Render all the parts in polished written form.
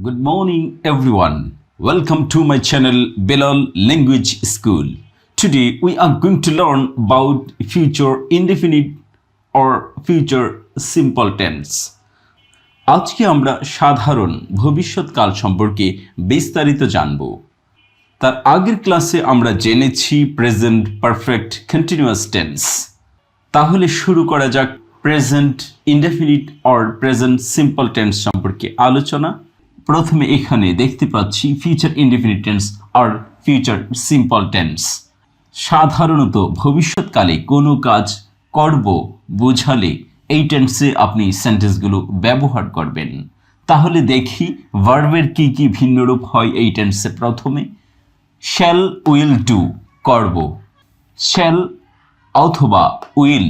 Good morning, everyone. Welcome to my channel Belal Language School. Today we are going to learn about future indefinite or future simple tense. আজকে আমরা সাধারণ ভবিষ্যৎকাল সম্পর্কে বিস্তারিত জানব। তার আগের ক্লাসে আমরা জেনেছি প্রেজেন্ট পারফেক্ট কন্টিনিউয়াস টেন্স। তাহলে শুরু করা যাক present indefinite or present simple tense সম্পর্কে আলোচনা। প্রথমে এখানে দেখতে পাচ্ছি ফিউচার ইনডেফিনিট টেন্স আর ফিউচার সিম্পল টেন্স। সাধারণত ভবিষ্যৎকালে কোনো কাজ করব বোঝালে এই টেন্সে আপনি সেন্টেন্সগুলো ব্যবহার করবেন। তাহলে দেখি ভার্বের কি কি ভিন্ন রূপ হয় এই টেন্সে। প্রথমে শ্যাল উইল ডু করব, শ্যাল অথবা উইল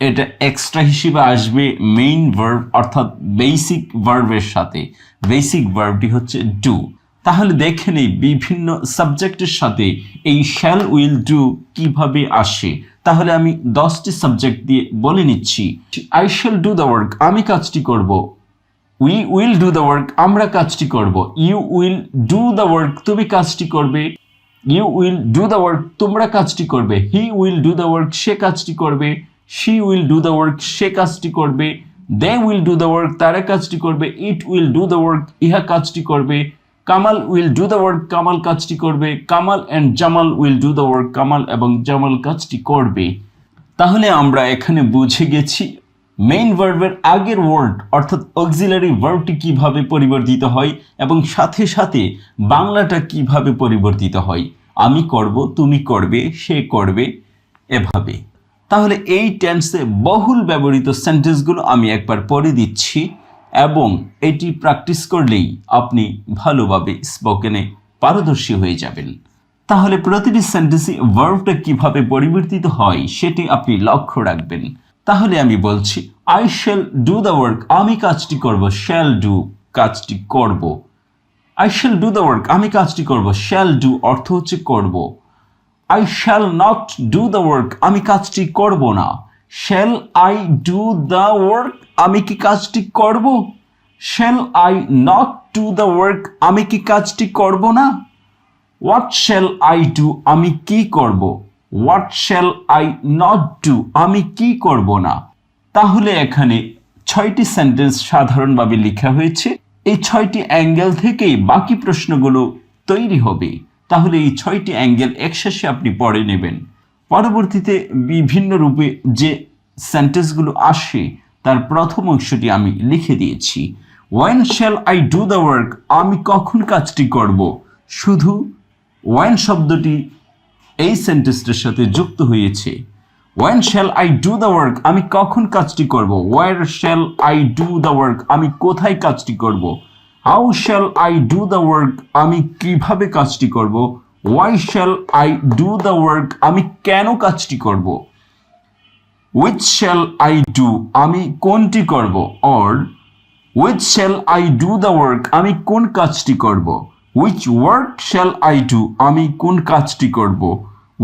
এটা এক্সট্রা হিসেবে আসবে মেইন ভার্ব অর্থাৎ বেসিক ভার্বের সাথে। বেসিক ভার্বটি হচ্ছে ডু। তাহলে দেখে নেই বিভিন্ন সাবজেক্টের সাথে এই শ্যাল উইল ডু কিভাবে আসে। তাহলে আমি 10টি সাবজেক্ট দিয়ে বলে নিচ্ছি। I shall do the work, আমি কাজটি করব। We will do the work, আমরা কাজটি করব। You will do the work, তুমি কাজটি করবে। You will do the work, তোমরা কাজটি করবে। He will do the work, সে কাজটি করবে। She will do the work, সে কাজটি করবে। They will do the work, তারা কাজটি করবে। It will do the work, ইহা কাজটি করবে। Kamal will do the work, Kamal কাজটি করবে। Kamal and Jamal will do the work, Kamal এবং জামাল কাজটি করবে। তাহলে আমরা এখানে বুঝে গেছি মেইন ভার্বের আগের ওয়ার্ড অর্থাৎ অক্সিলারি ভার্বটি কিভাবে পরিবর্তিত হয় এবং সাথে সাথে বাংলাটা কিভাবে পরিবর্তিত হয়। আমি করব, তুমি করবে, সে করবে, এভাবে। তাহলে এই টেন্সে বহুল ব্যবহৃত সেন্টেন্সগুলো আমি একবার পড়ে দিচ্ছি এবং এটি প্র্যাকটিস করলেই আপনি ভালোভাবে স্পোকেনে পারদর্শী হয়ে যাবেন। তাহলে প্রতিটি সেন্টেন্সে ভার্বটা কিভাবে পরিবর্তিত হয় সেটি আপনি লক্ষ্য রাখবেন। তাহলে আমি বলছি I shall do the work, আমি কাজটি করব। শ্যাল ডু কাজটি করব। I shall do the work, আমি কাজটি করব। শ্যাল ডু অর্থ হচ্ছে করব। I shall not do the work, আমি কাজটি করব না। Shall I do the work, আমি কি কাজটি করব? Shall I not do the work, আমি কি কাজটি করব না? What shall I do, আমি কি করব? What shall I not do, আমি কি করব না? তাহলে এখানে 6টি সেন্টেন্স সাধারণভাবে লেখা হয়েছে। এই 6টি অ্যাঙ্গেল থেকেই বাকি প্রশ্নগুলো তৈরি হবে। তাহলে এই 6টি অ্যাঙ্গেল একশেষে আপনি পড়ে নেবেন। পরবর্তীতে বিভিন্ন রূপে যে সেন্টেন্সগুলো আসে তার প্রথম অংশটি আমি লিখে দিয়েছি। When shall I do the work, আমি কখন কাজটি করব। শুধু ওয়েন শব্দটি এই সেন্টেন্সটার সাথে যুক্ত হয়েছে। When shall I do the work, আমি কখন কাজটি করব। Where shall I do the work, আমি কোথায় কাজটি করব। How shall I do the work, আমি কিভাবে কাজটি করব। Why shall I do the work, আমি কেন কাজটি করব। উইচ শ্যাল আই ডু, আমি কোনটি করব। Or which shall I do the work, আমি কোন কাজটি করব। Which work shall I do, আমি কোন কাজটি করব।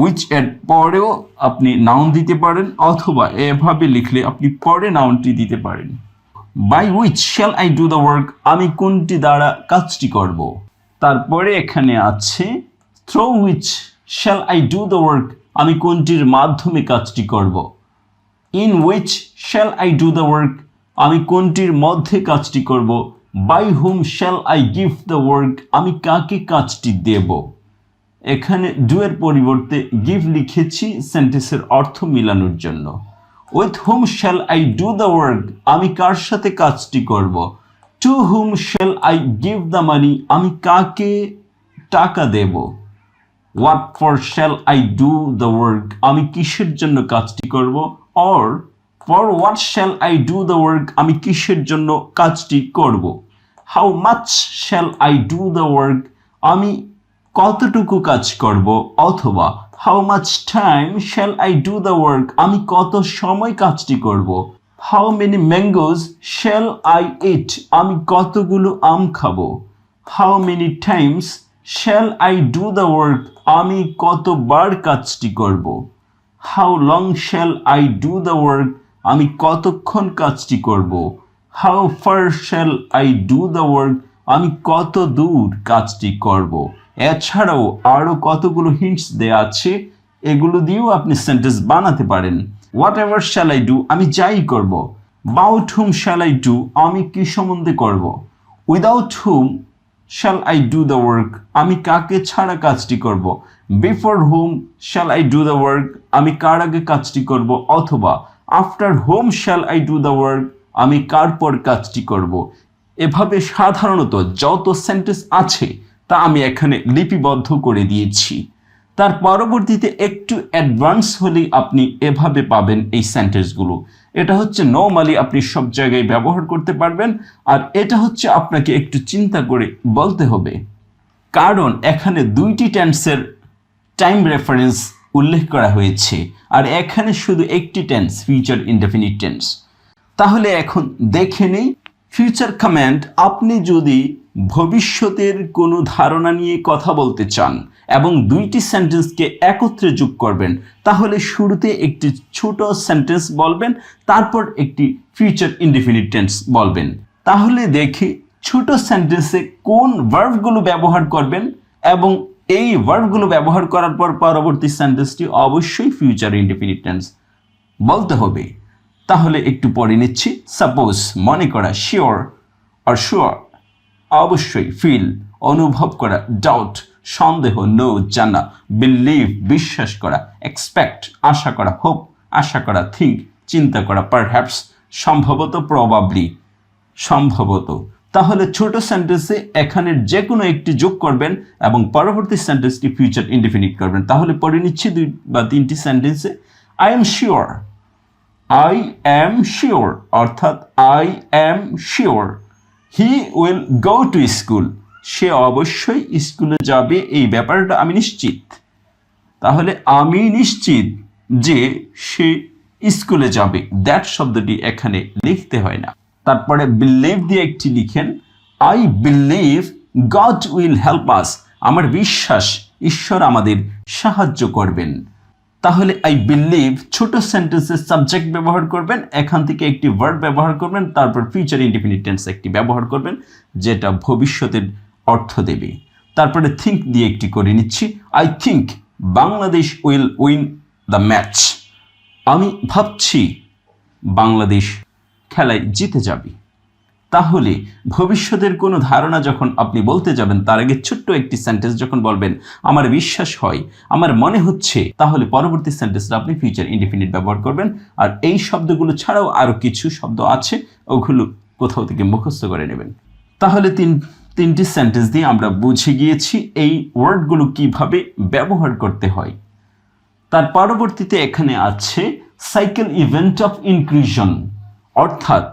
উইচ এর পরেও আপনি নাউন দিতে পারেন অথবা এভাবে লিখলে আপনি পরে নাউনটি দিতে পারেন। By which shall I do the work, আমি কোনটি দ্বারা কাজটি করব। তারপরে এখানে আছে through which shall I do the work, আমি কোনটির মাধ্যমে কাজটি করব। In which shall I do the work, আমি কোনটির মধ্যে কাজটি করব। By whom shall I give the work, আমি কাকে কাজটি দেব। এখানে ডু এর পরিবর্তে গিভ লিখেছি সেন্টেন্সের অর্থ মিলানোর জন্য। With whom shall I do the work, আমি কার সাথে কাজটি করব। To whom shall I give the money, আমি কাকে টাকা দেব। What for shall I do the work, আমি কিসের জন্য কাজটি করব। Or for what shall I do the work, আমি কিসের জন্য কাজটি করব। How much shall I do the work, আমি কতটুকু কাজ করব। অথবা how much time shall I do the work, আমি কত সময় কাজটি করব। How many mangoes shall I eat, আমি কতগুলো আম খাবো। How many Times shall I do the work, আমি কতবার কাজটি করব। How long shall I do the work, আমি কতক্ষণ কাজটি করব। How far shall I do the work, আমি কত দূর কাজটি করব। এছাড়াও আরও কতগুলো হিন্টস দেয়া আছে, এগুলো দিয়েও আপনি সেন্টেন্স বানাতে পারেন। What ever shall I do, আমি যাই করব। Bout hmm shall I do, আমি কি সম্বন্ধে করব। Without hmm shall I do the work, আমি কাকে ছাড়া কাজটি করব। Before hmm shall I do the work, আমি কার আগে কাজটি করব। অথবা after hmm shall I do the work, আমি কার পর কাজটি করব। এভাবে সাধারণত যত সেন্টেন্স আছে তা আমি এখানে লিপিবদ্ধ করে দিয়েছি। তার পরবর্তীতে একটু অ্যাডভান্স হলেই আপনি এভাবে পাবেন এই সেন্টেন্সগুলো। এটা হচ্ছে নরমালি আপনি সব জায়গায় ব্যবহার করতে পারবেন, আর এটা হচ্ছে আপনাকে একটু চিন্তা করে বলতে হবে, কারণ এখানে দুইটি টেন্সের টাইম রেফারেন্স উল্লেখ করা হয়েছে, আর এখানে শুধু একটি টেন্স, ফিউচার ইনডেফিনিট টেন্স। তাহলে এখন দেখে নেই ফিউচার কমান্ড। আপনি যদি ভবিষ্যতের কোনো ধারণা নিয়ে কথা বলতে চান এবং দুইটি সেন্টেন্সকে একত্রে যোগ করবেন, তাহলে শুরুতে একটি ছোট সেন্টেন্স বলবেন, তারপর একটি ফিউচার ইনডেফিনিট টেন্স বলবেন। তাহলে দেখি ছোট সেন্টেন্সে কোন ভার্বগুলো ব্যবহার করবেন, এবং এই ভার্বগুলো ব্যবহার করার পর পরবর্তী সেন্টেন্সটি অবশ্যই ফিউচার ইনডেফিনিট টেন্স বলতে হবে। তাহলে একটু পড়ে নিচ্ছি। সাপোজ, মনে করা, শিওর আর শিওর অবশ্যই, ফিল অনুভব করা, ডাউট সন্দেহ, নো জানা, বিলিভ বিশ্বাস করা, এক্সপেক্ট আশা করা, হোপ আশা করা, থিঙ্ক চিন্তা করা, পারহ্যাপস সম্ভবত, প্রবাবলি সম্ভবত। তাহলে ছোট সেন্টেন্সে এখানের যে কোনো একটি যোগ করবেন এবং পরবর্তী সেন্টেন্সটি ফিউচার ইনডেফিনিট করবেন। তাহলে পড়ে নিচ্ছি দুই বা তিনটি সেন্টেন্সে। I am sure, I am sure অর্থাৎ I am sure. He will go to school, সে অবশ্যই স্কুলে যাবে, এই ব্যাপারটা আমি নিশ্চিত। তাহলে আমি নিশ্চিত যে সে স্কুলে যাবে, দ্যাট শব্দটি এখানে লিখতে হয় না। তারপরে বিলিভ দিয়ে একটি লিখেন, I believe god will help us, আমার বিশ্বাস ঈশ্বর আমাদের সাহায্য করবেন। তাহলে আই বিলিভ ছোট সেন্টেন্সে সাবজেক্ট ব্যবহার করবেন, এখান থেকে একটি ভার্ব ব্যবহার করবেন, তারপর ফিউচার ইনডেফিনিট টেন্স একটি ব্যবহার করবেন যেটা ভবিষ্যতের অর্থ দেবে। তারপরে থিঙ্ক দিয়ে একটি করে নিচ্ছি। I think Bangladesh will win the match, আমি ভাবছি বাংলাদেশ খেলায় জিতে যাবে। তাহলে ভবিষ্যতের কোনো ধারণা যখন আপনি বলতে যাবেন, তার আগে ছোট্ট একটি সেন্টেন্স যখন বলবেন, আমার বিশ্বাস হয়, আমার মনে হচ্ছে, তাহলে পরবর্তী সেন্টেন্সটা আপনি ফিউচার ইনডেফিনিট ব্যবহার করবেন। আর এই শব্দগুলো ছাড়াও আরও কিছু শব্দ আছে, ওগুলো কোথাও থেকে মুখস্থ করে নেবেন। তাহলে তিনটি সেন্টেন্স দিয়ে আমরা বুঝে গিয়েছি এই ওয়ার্ডগুলো কিভাবে ব্যবহার করতে হয়। তার পরবর্তীতে এখানে আছে সাইকেল ইভেন্ট অফ ইনক্লুশন, অর্থাৎ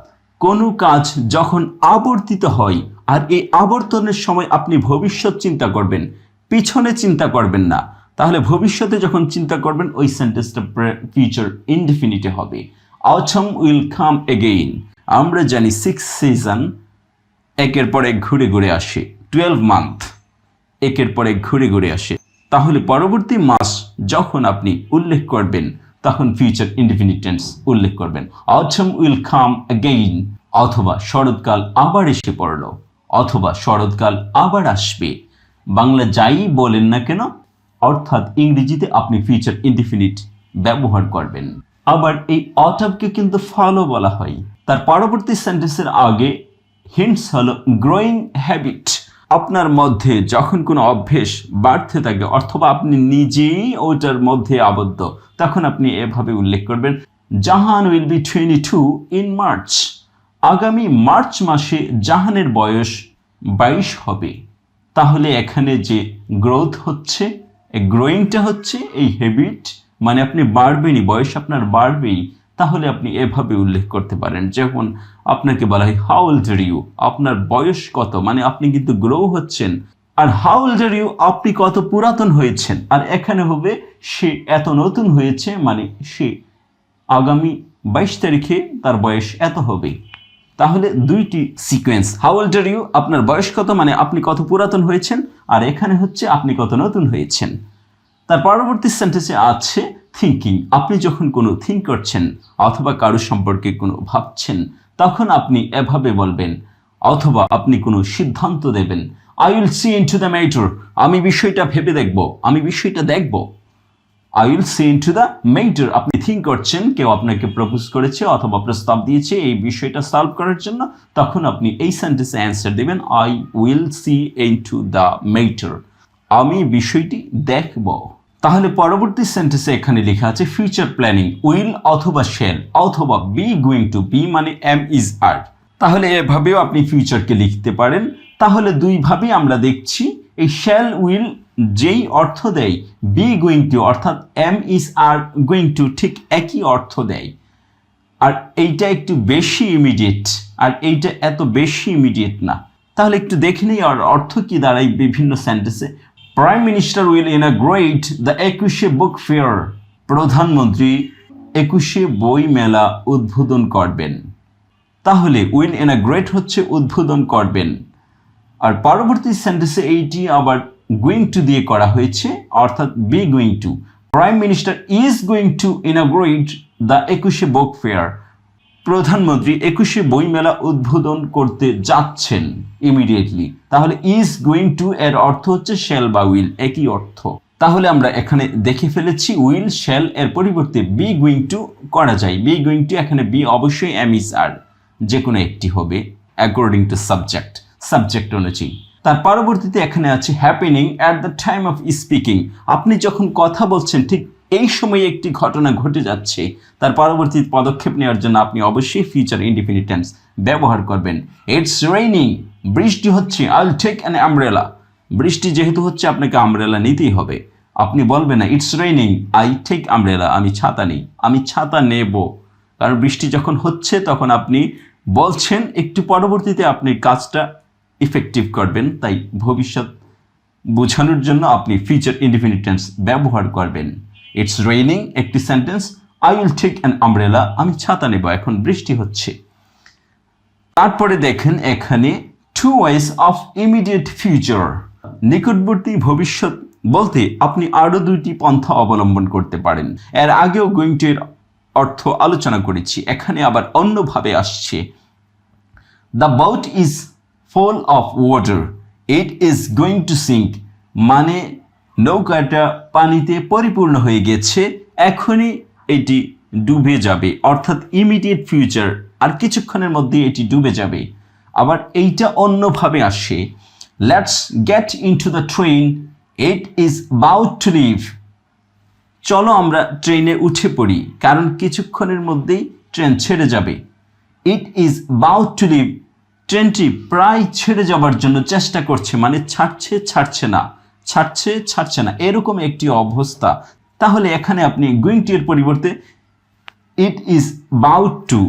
কোনো কাজ যখন আবর্তিত হয়, আর এই আবর্তনের সময় আপনি ভবিষ্যৎ চিন্তা করবেন, পিছনে চিন্তা করবেন না। তাহলে ভবিষ্যতে যখন চিন্তা করবেন ওই সেন্টেন্সটা ফিউচার ইনডেফিনিটে হবে। অটম উইল কাম এগেইন, আমরা জানি 6 সিজন একের পর এক ঘুরে ঘুরে আসে, 12 মান্থ একের পর এক ঘুরে ঘুরে আসে। তাহলে পরবর্তী মাস যখন আপনি উল্লেখ করবেন তখন ফিউচার ইনডেফিনিট টেন্স উল্লেখ করবেন। অটম উইল কাম অ্যাগেইন, অথবা শরৎকাল আবার এসে পড়ল, অথবা শরৎকাল আবার আসবে। বাংলা যাই বলেন না কেন, অর্থাৎ ইংরেজিতে আপনি ফিউচার ইনডেফিনিট ব্যবহার করবেন। আবার এই অটমকে কিন্তু ফলো বলা হয়। তার পরবর্তী সেন্টেন্সের আগে হিন্টস হলো গ্রোয়িং হ্যাবিট, আপনার মধ্যে যখন কোনো অভ্যেস বাড়তে থাকে অথবা আপনি নিজেই ওটার মধ্যে আবদ্ধ, তখন আপনি এভাবে উল্লেখ করবেন, জাহান উইল বি 22 ইন মার্চ, আগামী মার্চ মাসে জাহানের বয়স 22 হবে। তাহলে এখানে যে গ্রোথ হচ্ছে, এই গ্রোয়িংটা হচ্ছে এই হ্যাবিট, মানে আপনি বাড়বেনই, বয়স আপনার বাড়বেই। তাহলে আপনি এভাবে উল্লেখ করতে পারেন, যেমন আপনাকে বলা হয় হাউ ওল্ড আর ইউ, আপনার বয়স কত, মানে আপনি কিন্তু গ্রো হচ্ছেন। আর হাউ ওল্ড আর ইউ, আপনি কত পুরাতন হয়েছেন, আর এখানে হবে সে এত নতুন হয়েছে, মানে সে আগামী 22 তারিখে তার বয়স এত হবে। তাহলে দুইটি sequence, how old are you আপনার বয়স কত, মানে আপনি কত পুরাতন হয়েছেন, আর এখানে হচ্ছে আপনি কত নতুন হয়েছেন। তার পরবর্তী সেন্টেন্সে আছে থিঙ্কিং, আপনি যখন কোনো থিঙ্ক করছেন অথবা কারো সম্পর্কে কোনো ভাবছেন, তখন আপনি এভাবে বলবেন, অথবা আপনি কোনো সিদ্ধান্ত দেবেন। I will see into the matter, আমি বিষয়টা ভেবে দেখব, আমি বিষয়টা দেখব। I will see into the matter, আপনি থিঙ্ক করছেন, কেউ আপনাকে প্রপোজ করেছে অথবা প্রস্তাব দিয়েছে এই বিষয়টা সলভ করার জন্য, তখন আপনি এই সেন্টেন্সে অ্যান্সার দেবেন I will see into the matter, আমি বিষয়টি দেখব। তাহলে পরবর্তী সেন্টেন্সে এখানে লেখা আছে ফিউচার প্ল্যানিং, উইল অথবা শ্যাল অথবা বি গোয়িং টু, বি মানে এম ইজ আর। তাহলে এভাবেও আপনি ফিউচারকে লিখতে পারেন। তাহলে দুইভাবেই আমরা দেখছি এই শ্যাল উইল যেই অর্থ দেয়, বি গোয়িং টু অর্থাৎ am is are going to ঠিক একই অর্থ দেয়। আর এইটা একটু বেশি ইমিডিয়েট, আর এইটা এত বেশি ইমিডিয়েট না। তাহলে একটু দেখে নিই আর অর্থ কি দাঁড়ায় বিভিন্ন সেন্টেন্সে। Prime minister will inaugurate the 21শে বুক ফেয়ার, প্রধানমন্ত্রী 21শে বই মেলা উদ্বোধন করবেন। তাহলে উইল ইনাগ্রেট হচ্ছে উদ্বোধন করবেন। আর পরবর্তী সেন্টেন্সে এইটি আবার গোয়িং টু দিয়ে করা হয়েছে, অর্থাৎ be going to. Prime minister is going to inaugurate the 21শে বুক ফেয়ার, প্রধানমন্ত্রী 21শে বইমেলা উদ্বোধন করতে যাচ্ছেন ইমিডিয়েটলি। তাহলে ইজ গোয়িং টু এর অর্থ হচ্ছে শ্যাল বা উইল, একই অর্থ। তাহলে আমরা এখানে দেখে ফেলেছি উইল শ্যাল এর পরিবর্তে বি গোয়িং টু করা যায়। বি গোয়িং টু এখানে বি অবশ্যই এম ইজ আর, যে কোনো একটি হবে অ্যাকর্ডিং টু সাবজেক্ট, সাবজেক্ট অনুযায়ী। তার পরবর্তীতে এখানে আছে happening at the time of speaking, আপনি যখন কথা বলছেন ঠিক এই সময়ে একটি ঘটনা ঘটে যাচ্ছে, তার পরবর্তী পদক্ষেপ নেওয়ার জন্য আপনি অবশ্যই ফিউচার ইনডিফিনিট টেন্স ব্যবহার করবেন। ইটস রেইনিং, বৃষ্টি হচ্ছে, I will take an umbrella, বৃষ্টি যেহেতু হচ্ছে আপনাকে আমব্রেলা নিতেই হবে। আপনি বলবেন না it's raining I take umbrella, আমি ছাতা নেই, আমি ছাতা নেব। কারণ বৃষ্টি যখন হচ্ছে তখন আপনি বলছেন, একটু পরবর্তীতে আপনি কাজটা ইফেক্টিভ করবেন, তাই ভবিষ্যৎ বোঝানোর জন্য আপনি ফিউচার ইনডিফিনিট টেন্স ব্যবহার করবেন। ইটস রেইনিং একটি sentence, I will take an umbrella, আমি ছাতা নেব, এখন বৃষ্টি হচ্ছে। তারপরে দেখেন এখানে two ways of immediate future, নিকটবর্তী ভবিষ্যৎ বলতে আপনি আরও দুইটি পন্থা অবলম্বন করতে পারেন। এর আগেও গোয়িং টু এর অর্থ আলোচনা করেছি, এখানে আবার অন্যভাবে আসছে। The boat is full of water, it is going to sink, মানে নৌকাটা পানিতে পরিপূর্ণ হয়ে গেছে, এখনই এটি ডুবে যাবে, অর্থাৎ ইমিডিয়েট ফিউচার, আর কিছুক্ষণের মধ্যে এটি ডুবে যাবে। আবার এইটা অন্যভাবে আসে, let's get into the train, it is about to leave, চলো আমরা ট্রেনে উঠে পড়ি, কারণ কিছুক্ষণের মধ্যেই ট্রেন ছেড়ে যাবে। It is about to leave, ট্রেনটি প্রায় ছেড়ে যাবার জন্য চেষ্টা করছে, মানে ছাড়ছে ছাড়ছে না, ছাড়ছে ছাড়ছে না, এরকম একটি অবস্থা। তাহলে এখানে আপনি গোয়িং টু এর পরিবর্তে ইট ইজ অ্যাবাউট টু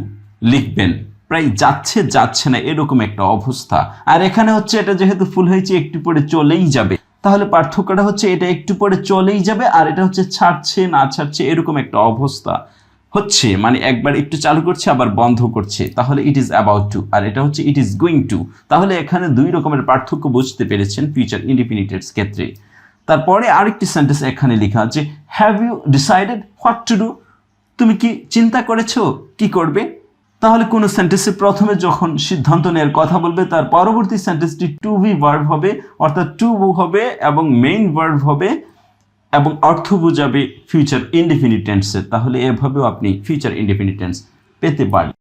লিখবেন, প্রায় যাচ্ছে যাচ্ছে না এরকম একটা অবস্থা। আর এখানে হচ্ছে এটা যেহেতু ফুল হয়েছে একটু পরে চলেই যাবে, তাহলে পার্থক্যটা হচ্ছে এটা একটু পরে চলেই যাবে, আর এটা হচ্ছে ছাড়ছে না ছাড়ছে এরকম একটা অবস্থা হচ্ছে, মানে একবার একটু চালু করছে আবার বন্ধ করছে। তাহলে ইট ইজ অ্যাবাউট টু, আর এটা হচ্ছে ইট ইজ গোয়িং টু। তাহলে এখানে দুই রকমের পার্থক্য বুঝতে পেরেছেন ফিউচার ইনডিফিনিটের ক্ষেত্রে। তারপরে আরেকটি সেন্টেন্স এখানে লেখা আছে have you decided what to do, তুমি কি চিন্তা করেছো কি করবে। তাহলে কোনো সেন্টেন্সে প্রথমে যখন সিদ্ধান্ত নেওয়ার কথা বলবে, তার পরবর্তী সেন্টেন্সটি টু বি ভার্ব হবে, অর্থাৎ টু হবে এবং মেইন ভার্ব হবে এবং অর্থ বোঝাবে ফিউচার ইনডিফিনিট টেন্সের। তাহলে এভাবেও আপনি ফিউচার ইনডিফিনিট টেন্স পেতে পারেন।